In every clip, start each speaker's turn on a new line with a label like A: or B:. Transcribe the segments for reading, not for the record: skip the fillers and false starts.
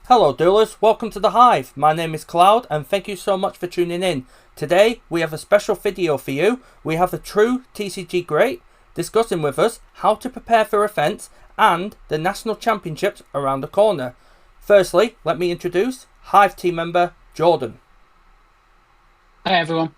A: Hello Duelers, welcome to the Hive. My name is Cloud and thank you so much for tuning in. Today we have a special video for you. We have a true TCG great discussing with us how to prepare for events and the national championships around the corner. Firstly, let me introduce Hive team member Jordan.
B: Hi everyone.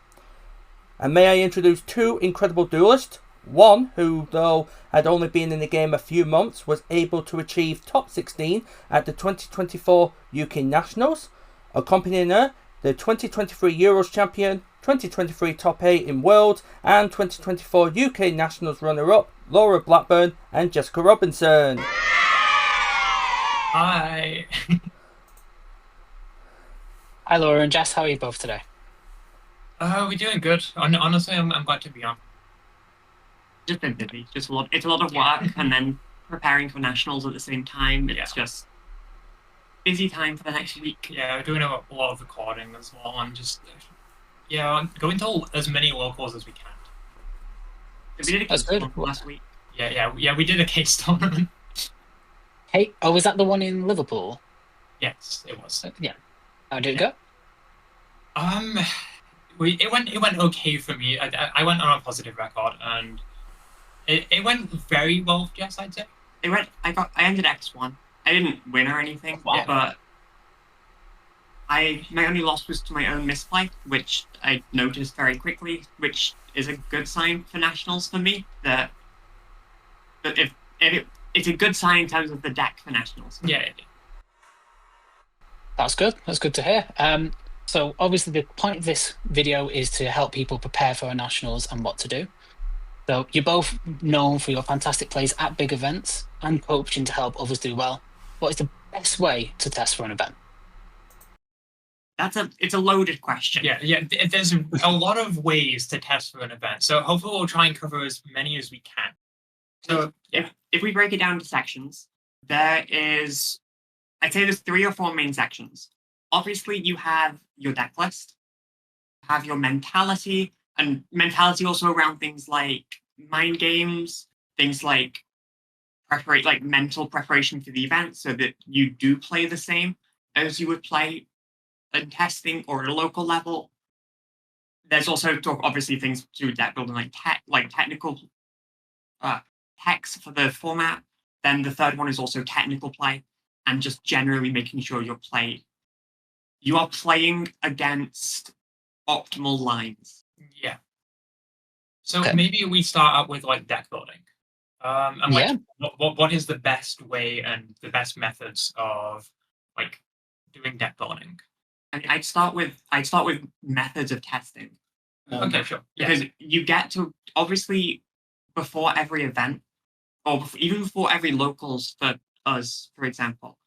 A: And may I introduce two incredible duelists. One who, though had only been in the game a few months, was able to achieve top 16 at the 2024 UK Nationals. Accompanying her, the 2023 Euros champion, 2023 top 8 in Worlds, and 2024 UK Nationals runner-up, Laura Blackburn and Jessica Robinson.
C: Hi.
B: Hi Laura and Jess, how are you both today?
C: We're doing good. Honestly, I'm glad to be on.
D: Just been busy. Just it's a lot of work, and then preparing for nationals at the same time. It's just busy time for the next week.
C: Yeah, we're doing a lot of recording as well, and just going to as many locals as we can.
D: We did a case tournament last week.
C: Yeah. We did a case tournament.
B: Hey, was that the one in Liverpool?
C: Yes, it was.
B: Yeah. How did it go?
C: It went okay for me. I went on a positive record, and it went very well for Jess, I'd say.
D: I ended X1. I didn't win or anything, but my only loss was to my own misplay, which I noticed very quickly, which is a good sign for nationals for me. That it's a good sign in terms of the deck for nationals.
C: Yeah.
B: That's good. That's good to hear. So obviously the point of this video is to help people prepare for our nationals and what to do. So you're both known for your fantastic plays at big events and coaching to help others do well. What is the best way to test for an event?
D: It's a loaded question.
C: Yeah. There's a lot of ways to test for an event, so hopefully we'll try and cover as many as we can.
D: So if we break it down to sections, I'd say there's 3 or 4 main sections. Obviously, you have your deck list, have your mentality, and mentality also around things like mind games, things like mental preparation for the event, so that you do play the same as you would play in testing or at a local level. There's also obviously things to do with deck building, like technical text for the format. Then the third one is also technical play, and just generally making sure you are playing against optimal lines.
C: Yeah. So maybe we start out with deck building. What is the best way and the best methods of doing deck building?
D: And I'd start with methods of testing.
C: Okay, sure.
D: Because you get to, obviously, before every event, or even before every locals for us, for example,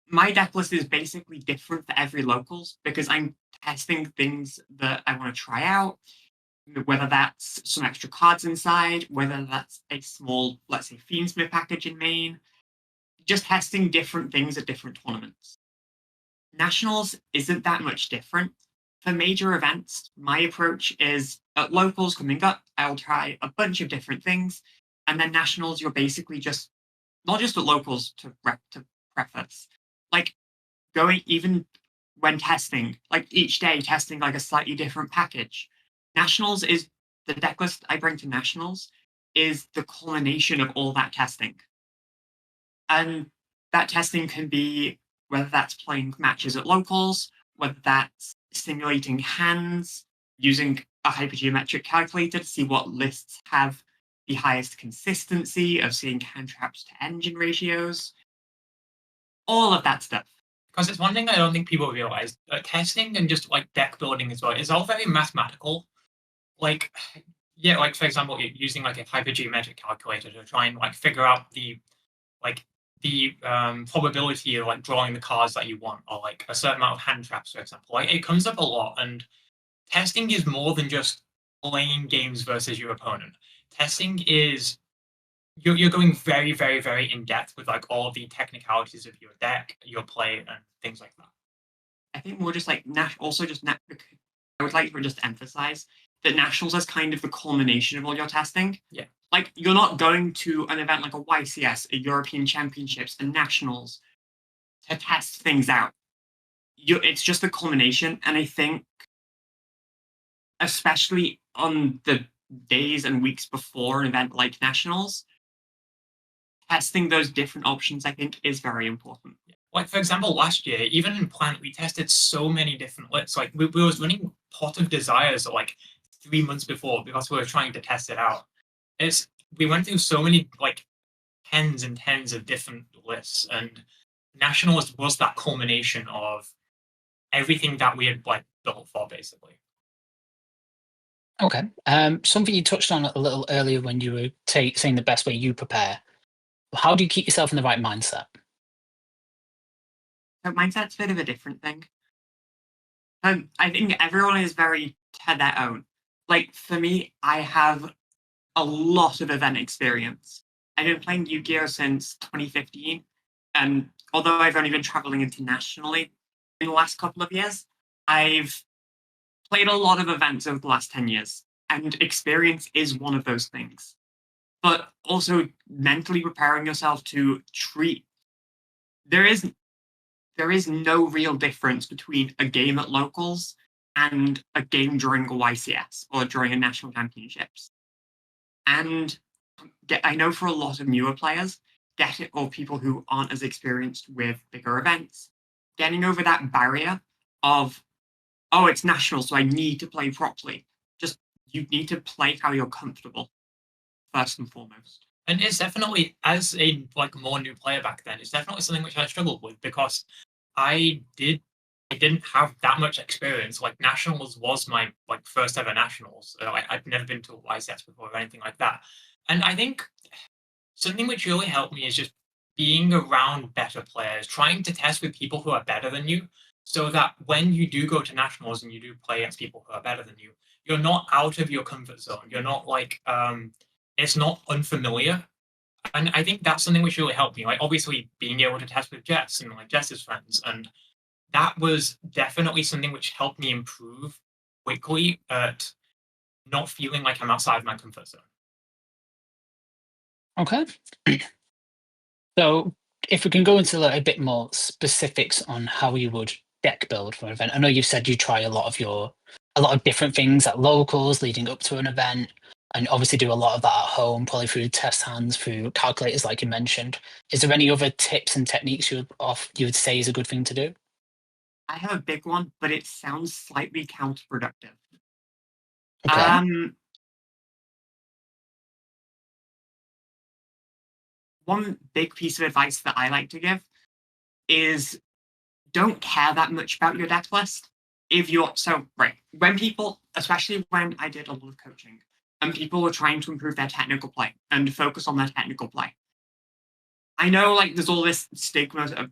D: my deck list is basically different for every locals because I'm testing things that I want to try out, whether that's some extra cards inside, whether that's a small, let's say, Fiendsmith package in main, just testing different things at different tournaments. Nationals isn't that much different. For major events, my approach is at locals coming up, I'll try a bunch of different things, and then nationals, you're basically just, not just at locals to preface, going even when testing, each day testing a slightly different package. Nationals is the deck list I bring to nationals is the culmination of all that testing. And that testing can be whether that's playing matches at locals, whether that's simulating hands, using a hypergeometric calculator to see what lists have the highest consistency of seeing hand traps to engine ratios, all of that stuff.
C: Because it's one thing I don't think people realize. Testing and just deck building as well is all very mathematical. For example, using a hypergeometric calculator to try and figure out the probability of drawing the cards that you want, or a certain amount of hand traps, for example. It comes up a lot, and testing is more than just playing games versus your opponent. Testing is you're going very, very, very in depth with all the technicalities of your deck, your play, and things like that.
D: I think more just I would like to just emphasize that nationals is kind of the culmination of all your testing.
C: Yeah.
D: You're not going to an event like a YCS, a European Championships, and nationals to test things out. It's just a culmination, and I think, especially on the days and weeks before an event like Nationals, testing those different options, I think, is very important.
C: Like, for example, last year, even in Plant, we tested so many different lists. Like, we was running Pot of Desires like 3 months before because we were trying to test it out. We went through so many, like, tens and tens of different lists, and Nationals was that culmination of everything that we had, like, built for, basically.
B: Okay. Something you touched on a little earlier when you were saying the best way you prepare. How do you keep yourself in the right mindset?
D: So mindset's a bit of a different thing. I think everyone is very to their own. Like, for me, I have a lot of event experience. I've been playing Yu-Gi-Oh! Since 2015, and although I've only been traveling internationally in the last couple of years, I've played a lot of events over the last 10 years, and experience is one of those things. But also mentally preparing yourself to treat... There is no real difference between a game at locals and a game during a YCS or during a national championships. And I know for a lot of newer players, or people who aren't as experienced with bigger events, getting over that barrier of, oh, it's national, so I need to play properly. Just, you need to play how you're comfortable, first and foremost.
C: And it's definitely, as a more new player back then, it's definitely something which I struggled with because I didn't have that much experience. Like, Nationals was my first ever Nationals. I'd never been to a YCS before or anything like that. And I think something which really helped me is just being around better players, trying to test with people who are better than you, so that when you do go to Nationals and you do play against people who are better than you, you're not out of your comfort zone. You're not it's not unfamiliar. And I think that's something which really helped me. Like, obviously, being able to test with Jess and Jess's friends, and that was definitely something which helped me improve quickly at not feeling like I'm outside my comfort zone.
B: Okay. So if we can go into a bit more specifics on how you would deck build for an event. I know you said you try a lot of different things at locals leading up to an event, and obviously do a lot of that at home, probably through test hands, through calculators like you mentioned. Is there any other tips and techniques you would say is a good thing to do?
D: I have a big one, but it sounds slightly counterproductive.
B: Okay.
D: One big piece of advice that I like to give is don't care that much about your deck list. When people, especially when I did a lot of coaching, and people were trying to improve their technical play and focus on their technical play, I know there's all this stigma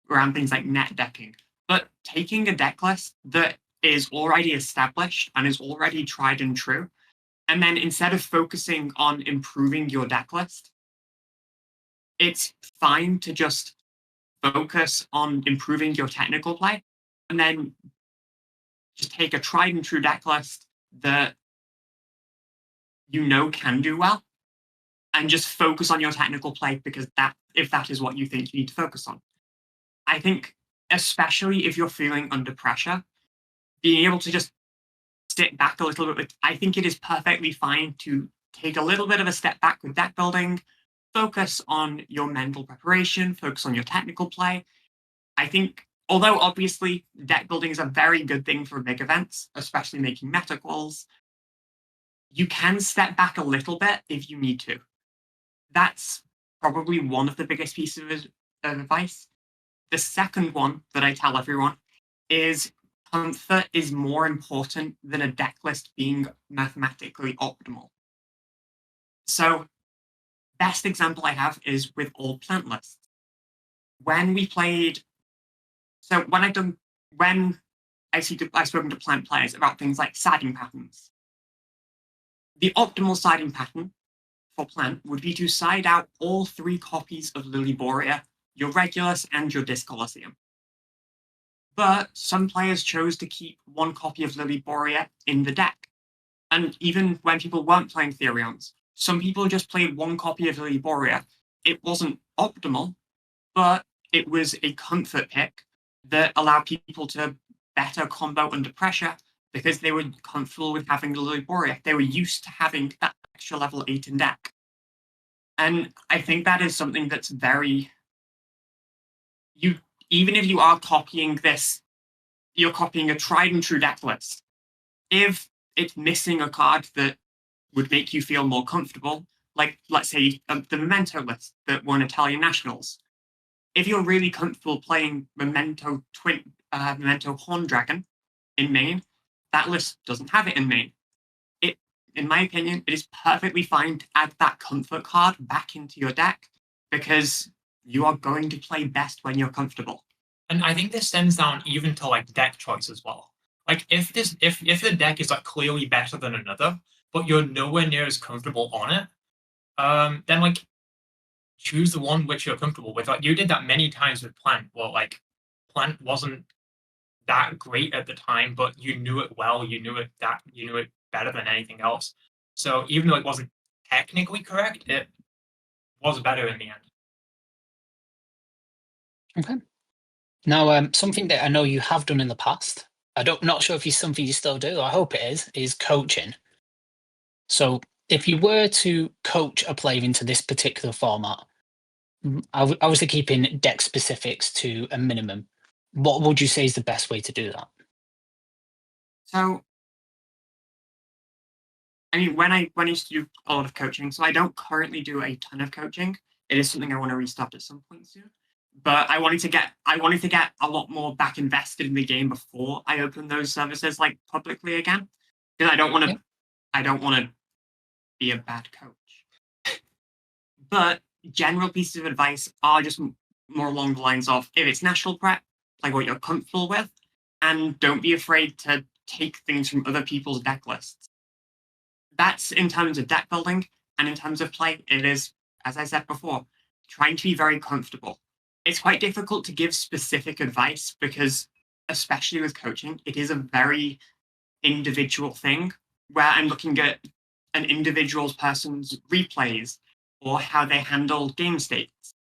D: around things like net decking, but taking a deck list that is already established and is already tried and true, and then instead of focusing on improving your deck list, it's fine to just focus on improving your technical play, and then just take a tried and true deck list that you know can do well, and just focus on your technical play, because if that is what you think you need to focus on. I think, especially if you're feeling under pressure, being able to just step back a little bit, I think it is perfectly fine to take a little bit of a step back with deck building, focus on your mental preparation, focus on your technical play. I think, although obviously deck building is a very good thing for big events, especially making meta calls, you can step back a little bit if you need to. That's probably one of the biggest pieces of advice. The second one that I tell everyone is comfort is more important than a deck list being mathematically optimal. So, best example I have is with all plant lists. When I've spoken to plant players about things like siding patterns. The optimal siding pattern for plant would be to side out all 3 copies of Lilyborea, your Regulus, and your Discolosseum. But some players chose to keep 1 copy of Lilyborea in the deck. And even when people weren't playing Therions, some people just played 1 copy of Lilyborea. It wasn't optimal, but it was a comfort pick that allowed people to better combo under pressure because they were comfortable with having the Liboria. They were used to having that extra level 8 in deck. And I think that is something that's very... Even if you are copying this, you're copying a tried and true deck list. If it's missing a card that would make you feel more comfortable, like, let's say, the Memento list that won Italian Nationals. If you're really comfortable playing Memento Horn Dragon in main, that list doesn't have it in main. In my opinion, it is perfectly fine to add that comfort card back into your deck because you are going to play best when you're comfortable.
C: And I think this stems down even to like deck choice as well. Like if the deck is like clearly better than another, but you're nowhere near as comfortable on it, then like choose the one which you're comfortable with. Like you did that many times with Plant. Well, like Plant wasn't that great at the time, but you knew it well. You knew it better than anything else. So even though it wasn't technically correct, it was better in the end.
B: Okay. Now, something that I know you have done in the past, not sure if it's something you still do, I hope it is coaching. So if you were to coach a player into this particular format, obviously keeping deck specifics to a minimum, what would you say is the best way to do that?
D: So, I mean, when I used to do a lot of coaching, so I don't currently do a ton of coaching. It is something I want to restart at some point soon. But I wanted to get a lot more back invested in the game before I open those services like publicly again. Because I don't want to be a bad coach. But general pieces of advice are just more along the lines of, if it's national prep, like what you're comfortable with, and don't be afraid to take things from other people's deck lists. That's in terms of deck building, and in terms of play, it is, as I said before, trying to be very comfortable. It's quite difficult to give specific advice because, especially with coaching, it is a very individual thing where I'm looking at an individual person's replays or how they handle game states.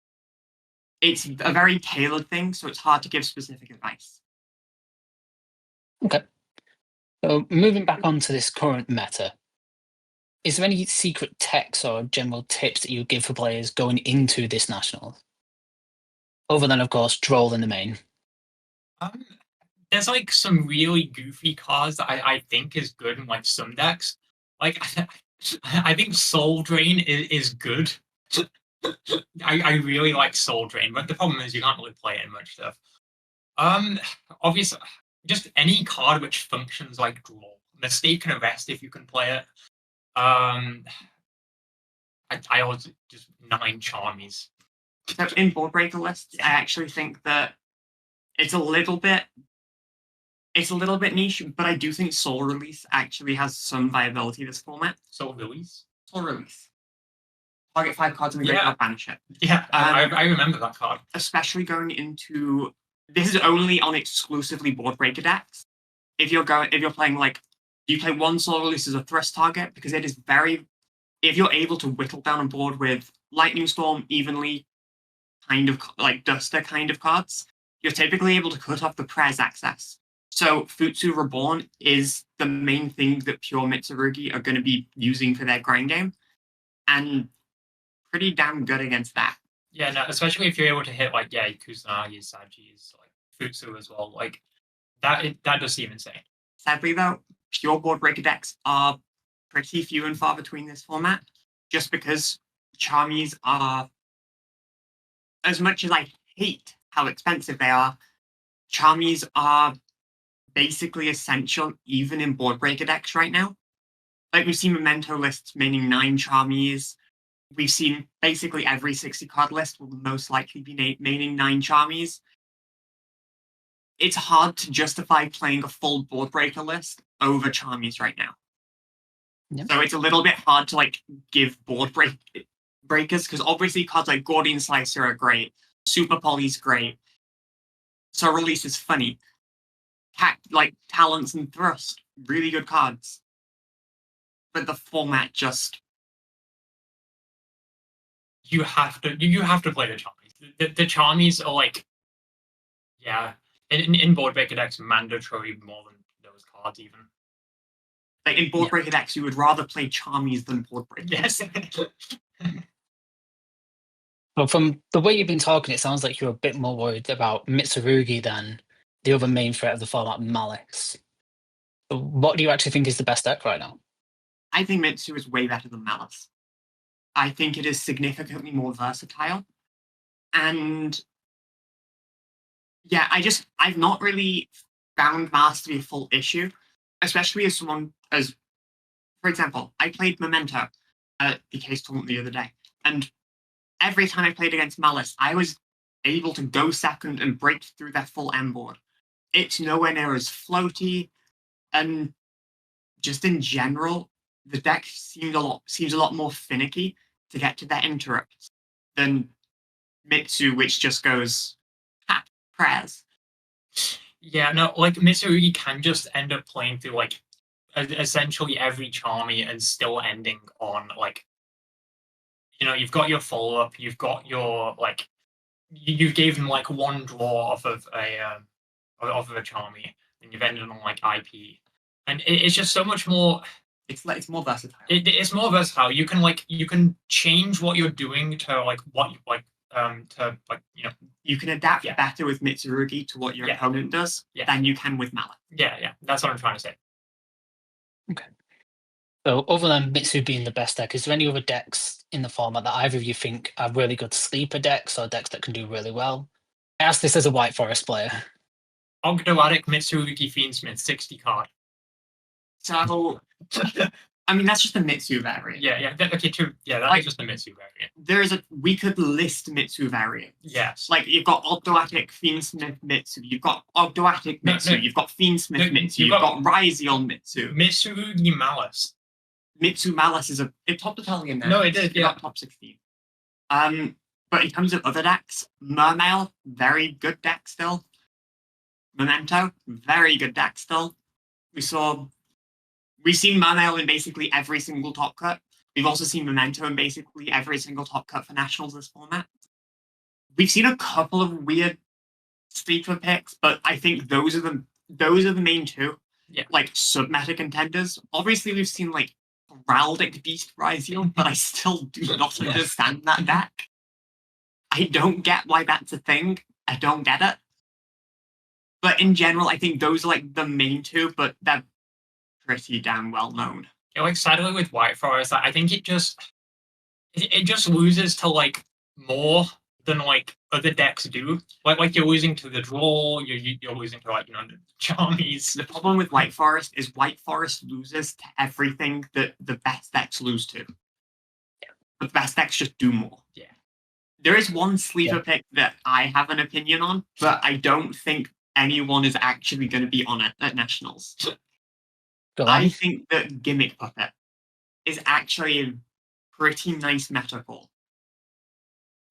D: It's a very tailored thing, so it's hard to give specific advice.
B: Okay. So moving back onto this current meta, is there any secret techs or general tips that you give for players going into this national? Other than, of course, Droll in the main.
C: There's like some really goofy cards that I think is good in like some decks. Like I think Soul Drain is good. I really like Soul Drain, but the problem is you can't really play it in much stuff. Obviously, just any card which functions like Droll. Mistaken Arrest if you can play it. I always just 9 Charmies.
D: So in board breaker lists, I actually think that it's a little bit niche, but I do think Soul Release actually has some viability this format.
C: Soul Release?
D: Soul Release. Target 5 cards in the graveyard, banish it.
C: Yeah, I remember that card.
D: Especially going into... This is only on exclusively board breaker decks. If you're playing like... You play 1 Soul Release as a thrust target, because it is very... If you're able to whittle down a board with Lightning Storm, Evenly, kind of like Duster kind of cards, you're typically able to cut off the Prez access. So Futsu Reborn is the main thing that pure Mitsurugi are going to be using for their grind game, and pretty damn good against that.
C: Yeah, no, especially if you're able to hit like Kusanagi, Saji's, like Futsu as well. Like that does seem insane.
D: Sadly though, pure board breaker decks are pretty few and far between this format, just because Charmies are, as much as I hate how expensive they are, Charmies are basically essential even in board breaker decks right now. Like we've seen Memento lists maining 9 Charmies. We've seen basically every 60 card list will most likely be maining 9 Charmies. It's hard to justify playing a full board breaker list over Charmies right now.
B: Yep.
D: So it's a little bit hard to like give board breakers, because obviously cards like Gordian Slicer are great, Super Poly's great, Soul Release is funny, like Talents and Thrust, really good cards. But the format just...
C: You have to play the Charmies. the Charmies are like, yeah, in board breaker decks mandatory more than those cards even.
D: Like in board breaker decks, you would rather play Charmies than board breaker.
C: Yes.
B: Well, from the way you've been talking, it sounds like you're a bit more worried about Mitsurugi than the other main threat of the format, Malice. So what do you actually think is the best deck right now?
D: I think Mitsu is way better than Malice. I think it is significantly more versatile. And yeah, I've not really found Malice to be a full issue, especially as someone as, for example, I played Memento at the case tournament the other day, and every time I played against Malice, I was able to go second and break through their full M board. It's nowhere near as floaty, and just in general, the deck seems a lot more finicky to get to their interrupts than Mitsu, which just goes prayers.
C: Yeah, no, like Mitsurugi can just end up playing through like essentially every Charmy and still ending on like, you know, you've got your follow up, you've got your like, you gave them like one draw off of a Charmy, and you've ended on like IP, and it's just so much more.
D: It's more versatile.
C: It's more versatile. You can change what you're doing to like what you like to like, you know.
D: You can adapt better with Mitsurugi to what your opponent does than you can with Malice.
C: Yeah, that's what I'm trying to say.
B: Okay. So other than Mitsu being the best deck, is there any other decks in the format that either of you think are really good sleeper decks or decks that can do really well? I ask this as a White Forest player.
C: Ogdoadic Mitsurugi Fiendsmith 60 card.
D: So, I mean, that's just a Mitsu variant.
C: Yeah. Okay, true. Yeah, that's just a Mitsu variant.
D: We could list Mitsu variants.
C: Yes.
D: Like, you've got Ogdoadic Fiendsmith Mitsu, you've got Ogdoadic Mitsu, you've got Fiendsmith Mitsu, you've got Ryzion Mitsu.
C: Mitsurugi Malice.
D: Mitsu Malice is it topped Italian now.
C: No, it did, yeah.
D: Top 16. But in terms of other decks, Mermail, very good deck still. Memento, very good deck still. We've seen Mermail in basically every single top cut. We've also seen Memento in basically every single top cut for Nationals this format. We've seen a couple of weird sleeper picks, but I think those are the main two.
C: Yeah.
D: Like sub-meta contenders. Obviously, we've seen like Heraldic Beast Ryzion, but I still do not understand that deck. I don't get why that's a thing. I don't get it. But in general, I think those are like the main two, but they're pretty damn well known.
C: Yeah, like sadly with White Forest, I think it just loses to like more than like other decks do. Like you're losing to the draw, you're losing to like, you know, the Charmies.
D: The problem with White Forest is White Forest loses to everything that the best decks lose to.
C: Yeah.
D: But the best decks just do more.
C: Yeah.
D: There is one sleeper pick that I have an opinion on, but I don't think anyone is actually going to be on it at Nationals. I think that Gimmick Puppet is actually a pretty nice meta call.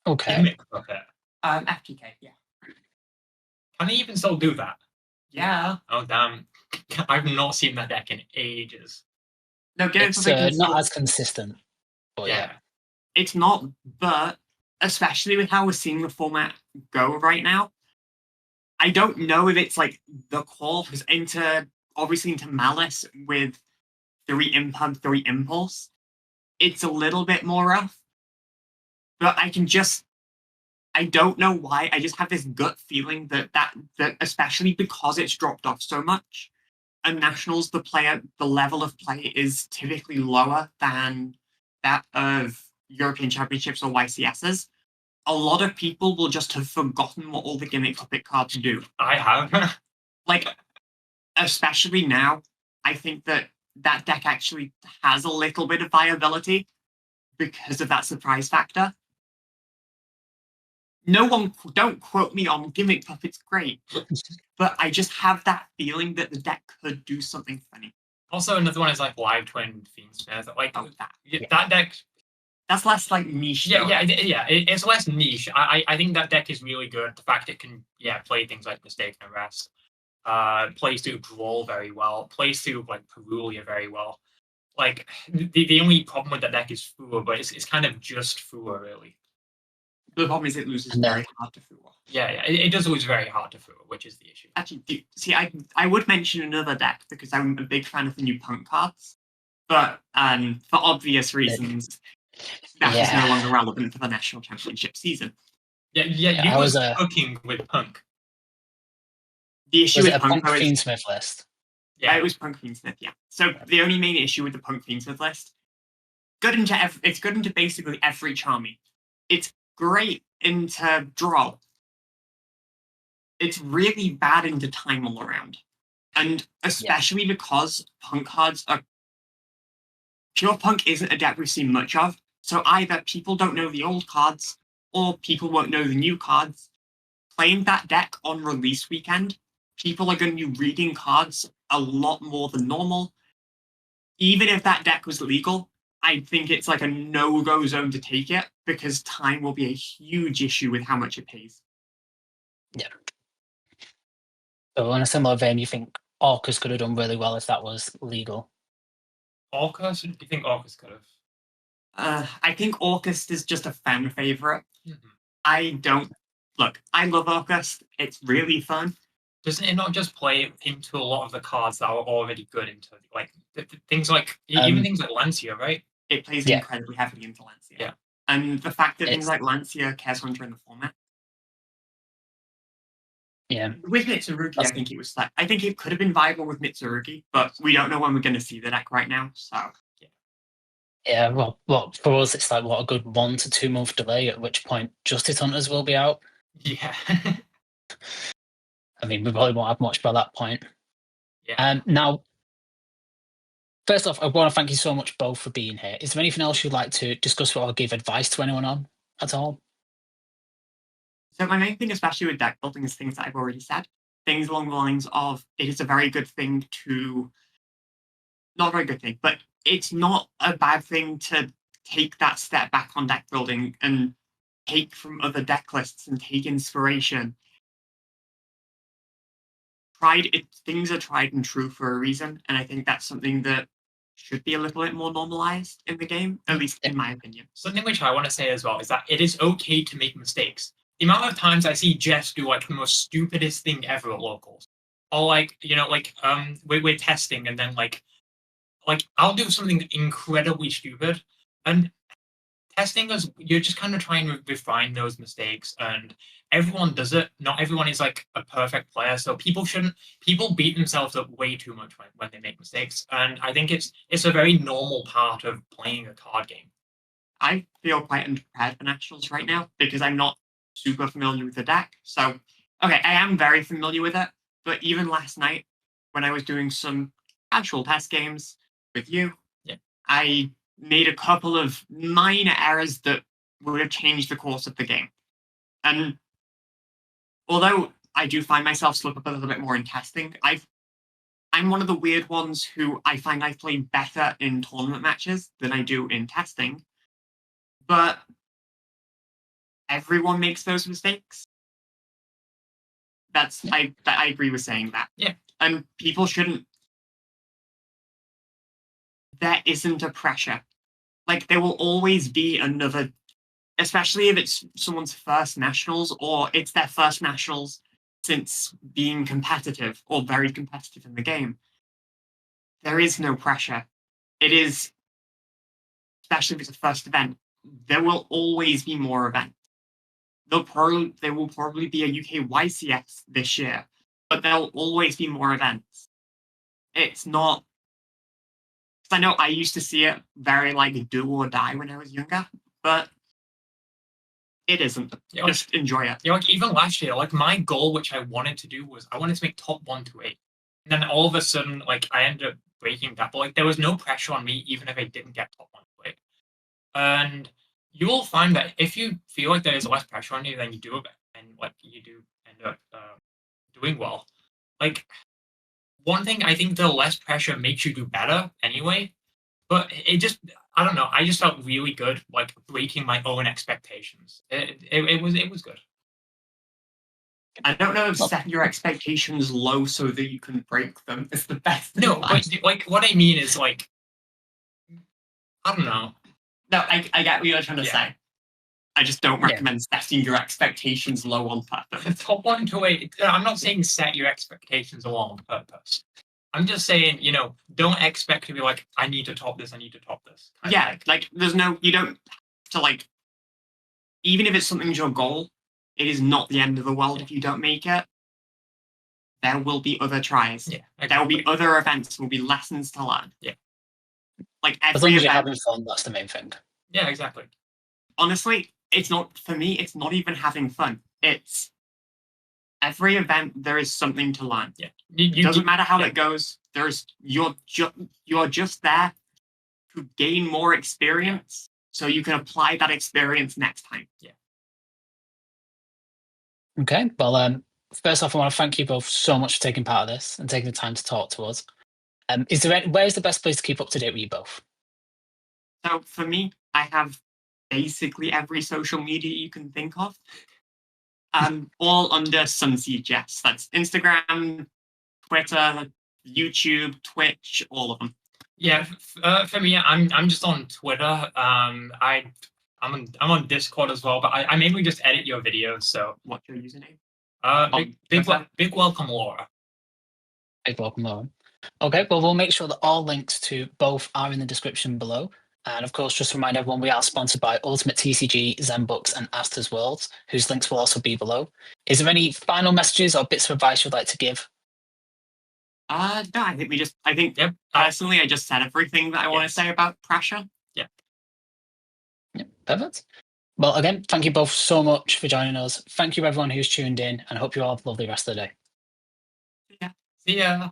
B: Okay.
C: Gimmick Puppet.
D: FTK, yeah.
C: Can they even still do that?
D: Yeah.
C: Oh damn! I've not seen that deck in ages.
D: No, Gimmick
B: It's
D: Puppet
B: not as consistent. But
C: Yeah.
D: It's not, but especially with how we're seeing the format go right now, I don't know if it's like the call, because obviously into Malice with 3 Imp, 3 Impulse, it's a little bit more rough. But I don't know why, I just have this gut feeling that especially because it's dropped off so much, and Nationals, the level of play is typically lower than that of European Championships or YCSs. A lot of people will just have forgotten what all the Gimmick Puppet cards do.
C: I have.
D: Like, especially now, I think that deck actually has a little bit of viability because of that surprise factor. Don't quote me on Gimmick Puppet's great, but I just have that feeling that the deck could do something funny.
C: Also, another one is like Live Twin Fiendsmith. Like
D: that
C: deck.
D: That's less like niche.
C: Yeah. It's less niche. I think that deck is really good. The fact it can play things like Mistaken Arrest, plays through Drawl very well, plays through like Perulia very well. Like the only problem with that deck is Fua, but it's kind of just Fua really.
D: The problem is it loses
B: And then-
D: very hard to Fua.
C: Yeah, it does lose very hard to Fua, which is the issue.
D: Actually, see, I would mention another deck because I'm a big fan of the new Punk cards, but for obvious reasons, that is no longer relevant for the national championship season.
C: Yeah, you
B: I was
C: cooking with Punk.
D: The issue
B: was
D: with
B: it a
D: Punk
B: Punk
D: is
B: Fiendsmith list?
C: Yeah,
D: it was Punk Fiendsmith, yeah. So the only main issue with the Punk Fiendsmith list, it's good into basically every Charmy. It's great into Draw. It's really bad into Time all around. And especially because Punk cards are... Pure Punk isn't a deck we've seen much of, so either people don't know the old cards, or people won't know the new cards. Playing that deck on release weekend, people are going to be reading cards a lot more than normal. Even if that deck was legal, I think it's like a no-go zone to take it, because time will be a huge issue with how much it pays.
B: Yeah. So in a similar vein, you think Orcus could have done really well if that was legal?
C: Orcus? Do you think Orcus could have?
D: I think Orcus is just a fan favorite.
C: Mm-hmm.
D: I love Orcus. It's really fun.
C: Doesn't it not just play into a lot of the cards that are already good into like things like even things like Lancia, right?
D: It plays incredibly heavily into Lancia.
C: Yeah.
D: And the fact that things like Lancia, Chaos Hunter in the format.
B: Yeah.
D: With Mitsurugi, I think it was like, I think it could have been viable with Mitsurugi, but we don't know when we're going to see the deck right now. So
B: yeah, well, for us, it's like a good 1 to 2 month delay. At which point, Justice Hunters will be out.
C: Yeah.
B: I mean, we probably won't have much by that point.
C: Yeah.
B: Now, first off, I want to thank you so much both for being here. Is there anything else you'd like to discuss or give advice to anyone on at all?
D: So my main thing, especially with deck building, is things that I've already said. Things along the lines of, it is a very good thing to... Not a very good thing, but it's not a bad thing to take that step back on deck building and take from other deck lists and take inspiration. Things are tried and true for a reason, and I think that's something that should be a little bit more normalized in the game, at least in my opinion.
C: Something which I want to say as well is that it is okay to make mistakes. The amount of times I see Jess do like the most stupidest thing ever at locals, or like we're testing and then like I'll do something incredibly stupid, and testing is you're just kind of trying to refine those mistakes, and everyone does it. Not everyone is like a perfect player, so people beat themselves up way too much when they make mistakes, and I think it's a very normal part of playing a card game.
D: I feel quite unprepared for nationals right now because I'm not super familiar with the deck. So, okay, I am very familiar with it, but even last night when I was doing some actual test games with you, I made a couple of minor errors that would have changed the course of the game. And although I do find myself slip up a little bit more in testing, I'm one of the weird ones who I find I play better in tournament matches than I do in testing. But everyone makes those mistakes. I agree with saying that.
C: Yeah.
D: And people shouldn't... There isn't a pressure. Like, there will always be another... Especially if it's someone's first nationals, or it's their first nationals since being competitive, or very competitive in the game. There is no pressure. It is... Especially if it's a first event. There will always be more events. There will probably be a UK YCS this year, but there'll always be more events. It's not... I know I used to see it very like do or die when I was younger, but it isn't. Just enjoy it.
C: Yeah, like even last year, like my goal, which I wanted to do, was I wanted to make top 1 to 8. And then all of a sudden, like I ended up breaking that, but like there was no pressure on me, even if I didn't get top 1 to 8. And you will find that if you feel like there is less pressure on you, then you do it, and like you do end up doing well. Like one thing, I think the less pressure makes you do better anyway. But it just, I don't know. I just felt really good, like breaking my own expectations. It was good.
D: I don't know if setting your expectations low so that you can break them is the best.
C: No, but like what I mean is like, I don't know.
D: No, I get what you're trying to say. I just don't recommend setting your expectations low on purpose.
C: The top 1 to 8. I'm not saying set your expectations low on purpose. I'm just saying, don't expect to be like, I need to top this. I need to top this.
D: Yeah, like there's no, you don't have to like, even if it's something's your goal, it is not the end of the world if you don't make it. There will be other tries.
C: Yeah, exactly.
D: There will be other events. There will be lessons to learn.
C: Yeah.
D: Like
B: as
D: every
B: long as you're
D: event.
B: having fun, that's the main thing.
C: Yeah, exactly.
D: Honestly, it's not, for me, it's not even having fun. It's every event, there is something to learn.
C: Yeah.
D: It doesn't matter how it goes. You're just there to gain more experience so you can apply that experience next time.
C: Yeah.
B: Okay, well, first off, I want to thank you both so much for taking part of this and taking the time to talk to us. Where's the best place to keep up to date with you both?
D: So for me, I have basically every social media you can think of. All under SunSeedJess. That's Instagram, Twitter, YouTube, Twitch, all of them.
C: Yeah, for me, I'm just on Twitter. I'm on Discord as well, but I mainly just edit your videos. So
D: what's your username?
C: BigWelcomeLaura.
B: BigWelcomeLaura. Okay, well, we'll make sure that all links to both are in the description below. And of course, just to remind everyone, we are sponsored by Ultimate TCG, Zen Books, and Asta's Worlds, whose links will also be below. Is there any final messages or bits of advice you'd like to give?
D: No, I think personally, I just said everything that I want to say about pressure.
C: Yeah.
B: Perfect. Well, again, thank you both so much for joining us. Thank you, everyone who's tuned in, and I hope you all have a lovely rest of the day.
D: Yeah.
C: See ya.